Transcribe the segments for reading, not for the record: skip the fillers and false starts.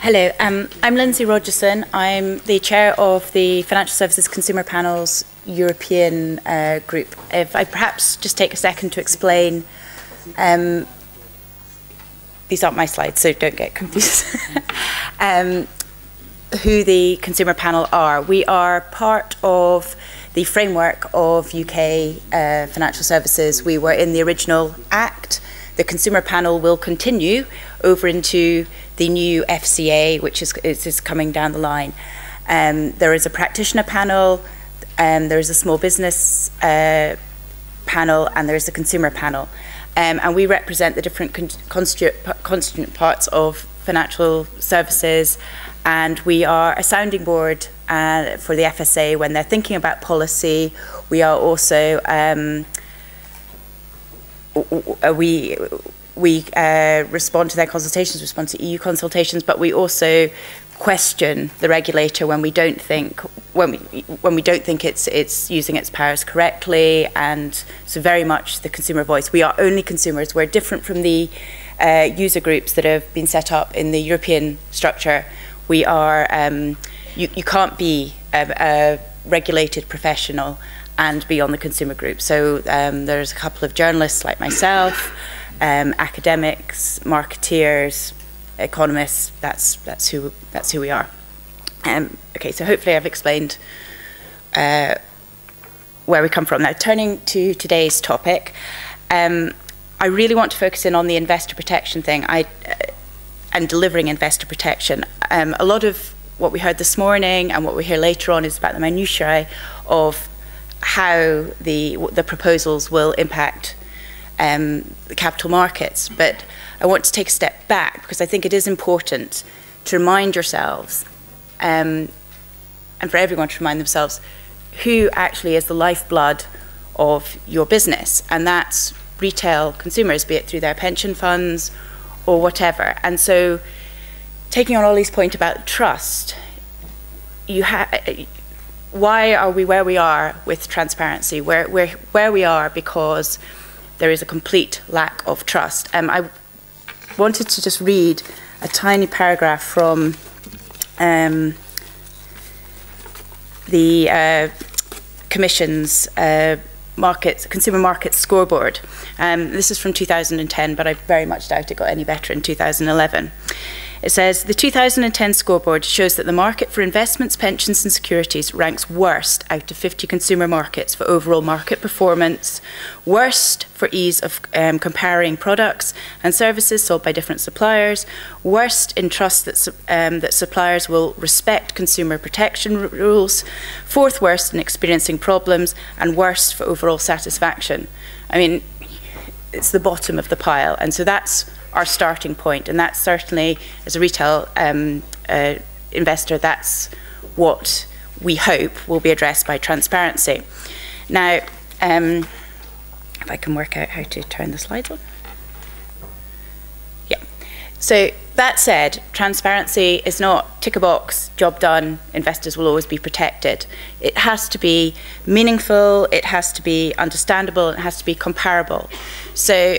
Hello, I'm Lindsey Rogerson. I'm the chair of the Financial Services Consumer Panel's European group. If I perhaps just take a second to explain, these aren't my slides, so don't get confused, who the Consumer Panel are. We are part of the framework of UK financial services. We were in the original Act. The Consumer Panel will continue over into the new FCA, which is coming down the line. There is a practitioner panel, there is a small business panel, and there is a consumer panel. And we represent the different constituent parts of financial services, and we are a sounding board for the FSA when they're thinking about policy. We are also we respond to their consultations, respond to EU consultations, but we also question the regulator when we don't think it's using its powers correctly, and so very much the consumer voice. We are only consumers. We're different from the user groups that have been set up in the European structure. We are you can't be a regulated professional and be on the consumer group. So there's a couple of journalists like myself, academics, marketeers, economists. That's who we are. Okay, so hopefully I've explained where we come from. Now, turning to today's topic, I really want to focus in on the investor protection thing and delivering investor protection. A lot of what we heard this morning and what we hear later on is about the minutiae of how the proposals will impact the capital markets. But I want to take a step back because I think it is important to remind yourselves, and for everyone to remind themselves, who actually is the lifeblood of your business, and that's retail consumers, be it through their pension funds or whatever. And so, taking on Ollie's point about trust, why are we where we are with transparency? We're where we are because there is a complete lack of trust. I wanted to just read a tiny paragraph from the Commission's Consumer Markets Scoreboard. This is from 2010, but I very much doubt it got any better in 2011. It says, the 2010 scoreboard shows that the market for investments, pensions and securities ranks worst out of 50 consumer markets for overall market performance, worst for ease of comparing products and services sold by different suppliers, worst in trust that suppliers will respect consumer protection rules, fourth worst in experiencing problems, and worst for overall satisfaction. I mean, it's the bottom of the pile, and so that's our starting point, and that's certainly, as a retail investor, that's what we hope will be addressed by transparency. Now, if I can work out how to turn the slides on. Yeah. So that said, transparency is not tick a box, job done, investors will always be protected. It has to be meaningful, it has to be understandable, it has to be comparable. So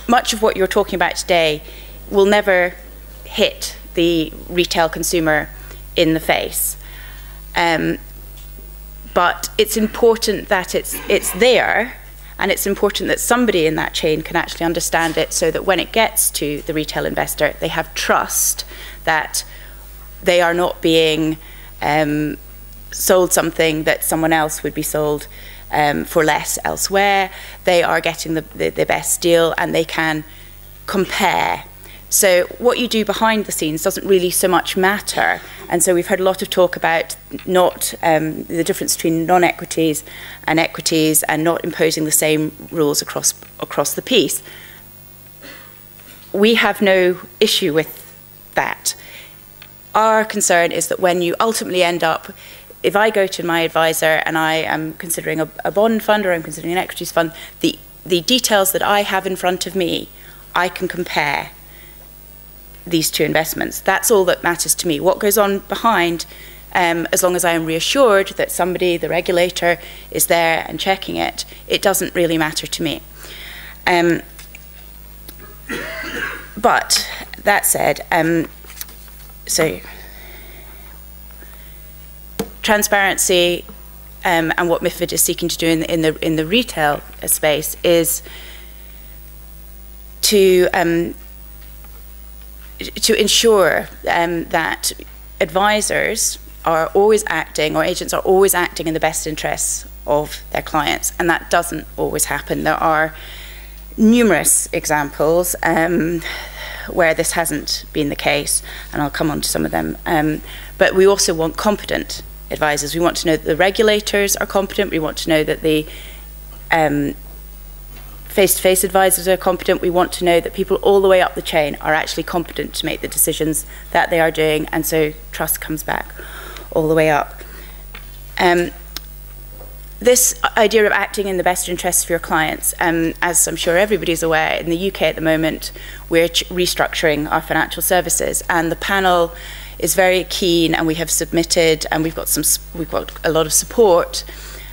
much of what you're talking about today will never hit the retail consumer in the face. But it's important that it's there, and it's important that somebody in that chain can actually understand it so that when it gets to the retail investor, they have trust that they are not being sold something that someone else would be sold for less elsewhere. They are getting the best deal, and they can compare. So what you do behind the scenes doesn't really so much matter. And so we've heard a lot of talk about not the difference between non-equities and equities, and not imposing the same rules across the piece. We have no issue with that. Our concern is that when you ultimately end up, if I go to my advisor and I am considering a bond fund or I'm considering an equities fund, the details that I have in front of me, I can compare these two investments. That's all that matters to me. What goes on behind, as long as I am reassured that somebody, the regulator, is there and checking it, it doesn't really matter to me. But that said, so transparency and what MiFID is seeking to do in the retail space is to ensure that advisors are always acting, or agents are always acting in the best interests of their clients, and that doesn't always happen. There are numerous examples where this hasn't been the case, and I'll come on to some of them. But we also want competent advisors. We want to know that the regulators are competent. We want to know that the face-to-face advisors are competent. We want to know that people all the way up the chain are actually competent to make the decisions that they are doing, and so trust comes back all the way up. This idea of acting in the best interests of your clients, as I'm sure everybody's aware, in the UK at the moment, we're restructuring our financial services, and the panel is very keen, and we have submitted, and we've got a lot of support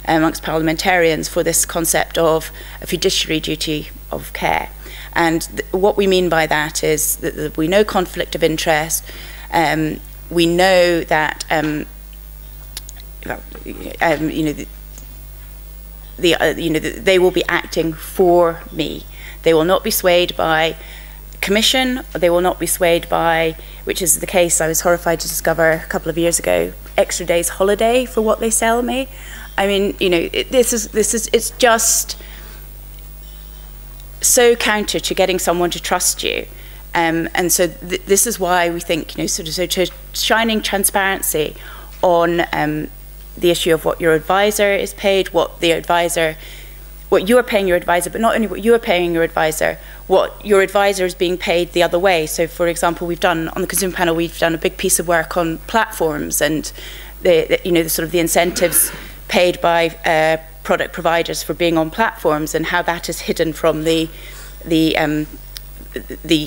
amongst parliamentarians for this concept of a fiduciary duty of care. And what we mean by that is that we know conflict of interest, we know that they will be acting for me. They will not be swayed by commission. They will not be swayed by, which is the case I was horrified to discover a couple of years ago, extra days holiday for what they sell me. I mean, it's just so counter to getting someone to trust you. And so this is why we think, sort of shining transparency on the issue of what your advisor is paid, what you are paying your advisor, but not only what you are paying your advisor, what your advisor is being paid the other way. So, for example, we've done on the consumer panel, we've done a big piece of work on platforms and the sort of the incentives paid by product providers for being on platforms, and how that is hidden from the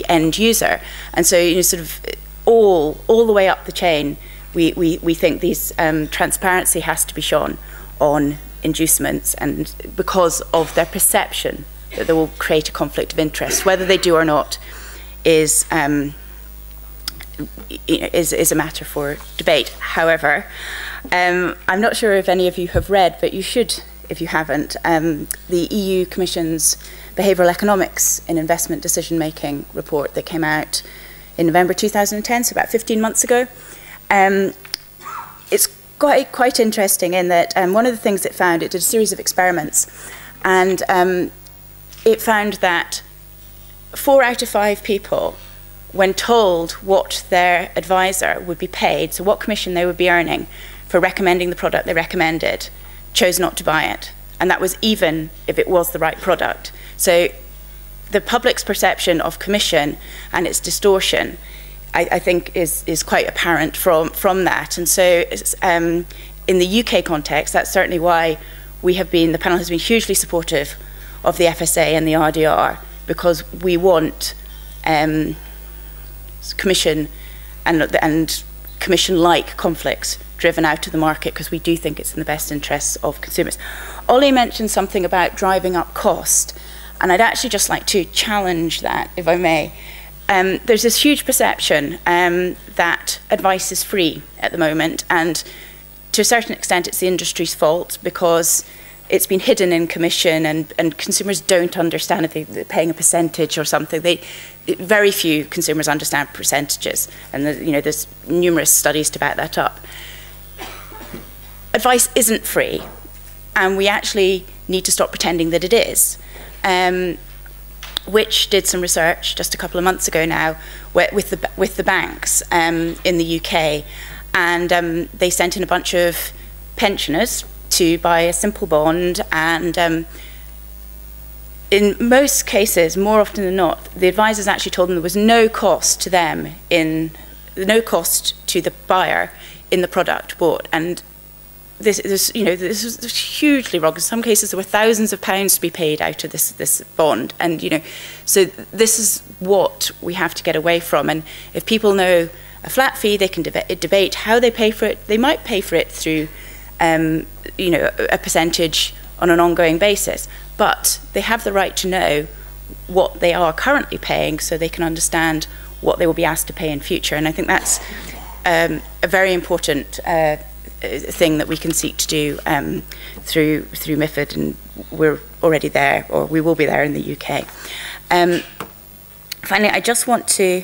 end user. And so, sort of all the way up the chain, we think these transparency has to be shown on inducements, and because of their perception that they will create a conflict of interest. Whether they do or not is a matter for debate. However, I'm not sure if any of you have read, but you should if you haven't, the EU Commission's Behavioural Economics in Investment Decision Making report that came out in November 2010, so about 15 months ago. It's quite interesting in that one of the things it found, it did a series of experiments, and it found that 4 out of 5 people, when told what their advisor would be paid, so what commission they would be earning for recommending the product they recommended, chose not to buy it. And that was even if it was the right product. So the public's perception of commission and its distortion, I think, is quite apparent from that. And so in the UK context, that's certainly why the panel has been hugely supportive of the FSA and the RDR, because we want commission and commission-like conflicts driven out of the market, because we do think it's in the best interests of consumers. Ollie mentioned something about driving up cost, and I'd actually just like to challenge that, if I may. There's this huge perception that advice is free at the moment, and to a certain extent it's the industry's fault, because it's been hidden in commission, and consumers don't understand if they're paying a percentage or something. Very few consumers understand percentages, and there's numerous studies to back that up. Advice isn't free, and we actually need to stop pretending that it is. Which did some research just a couple of months ago now with the banks in the UK, and they sent in a bunch of pensioners to buy a simple bond, and in most cases, more often than not, the advisors actually told them there was no cost to them, no cost to the buyer in the product bought. And this is hugely wrong. In some cases, there were thousands of pounds to be paid out of this bond, and so this is what we have to get away from. And if people know a flat fee, they can debate how they pay for it. They might pay for it through a percentage on an ongoing basis, but they have the right to know what they are currently paying, so they can understand what they will be asked to pay in future. And I think that's a very important thing that we can seek to do through MiFID, and we're already there, or we will be there in the UK. Finally, I just want to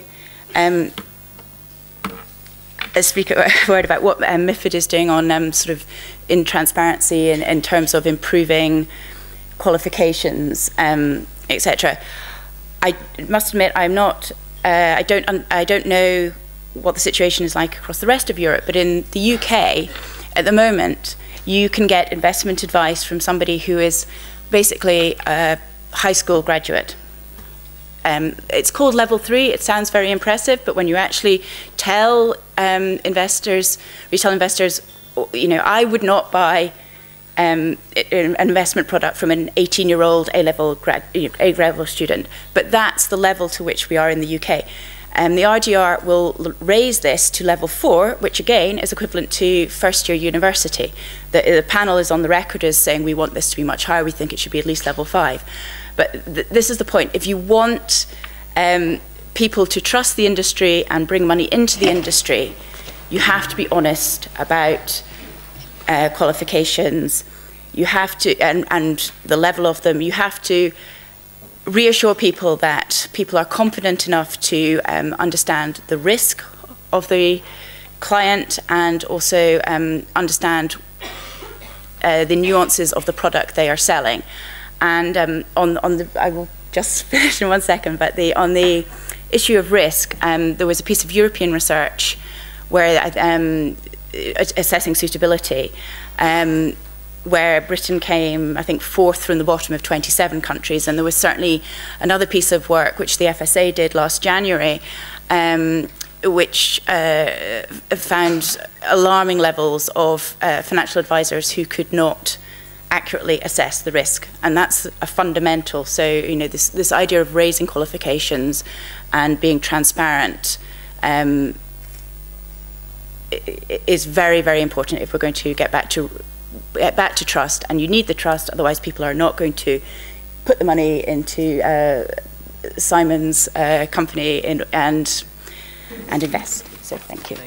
speak a word about what MiFID is doing on sort of in transparency and in terms of improving qualifications, etc. I must admit, I'm not. I don't know what the situation is like across the rest of Europe, but in the UK, at the moment, you can get investment advice from somebody who is basically a high school graduate. It's called level 3. It sounds very impressive, but when you actually tell investors, retail investors, you know, I would not buy an investment product from an 18-year-old A-level student, but that's the level to which we are in the UK. The RGR will raise this to level 4, which again is equivalent to first-year university. The panel is on the record as saying we want this to be much higher. We think it should be at least level 5. But this is the point. If you want people to trust the industry and bring money into the industry, you have to be honest about qualifications. You have to, and the level of them. You have to reassure people that people are confident enough to understand the risk of the client and also understand the nuances of the product they are selling. And I will just finish in 1 second, but on the issue of risk, there was a piece of European research where assessing suitability, where Britain came, I think, 4th from the bottom of 27 countries. And there was certainly another piece of work which the FSA did last January, which found alarming levels of financial advisors who could not accurately assess the risk. And that's a fundamental. So, you know, this idea of raising qualifications and being transparent is very, very important if we're going to get back to trust, and you need the trust, otherwise people are not going to put the money into Simon's company and invest. So thank you.